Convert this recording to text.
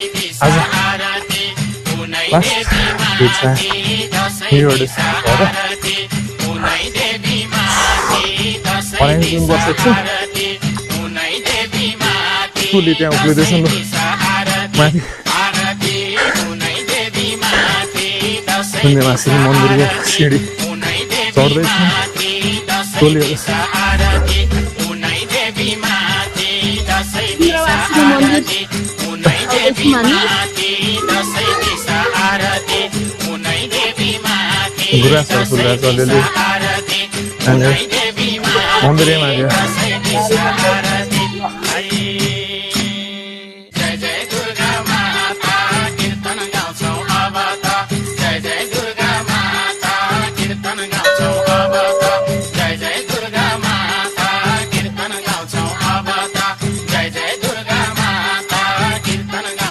आज लास्ट इच्छा हिँडबाट पढाइ बसेको छु स्कुलले त्यहाँ उक्लिँदैछ नि माथि मासिनी मन्दिरको सिँढी चढ्दैछ टोलीहरू गुराँसहरू फुल्दा चलेले मन्दिरै माथि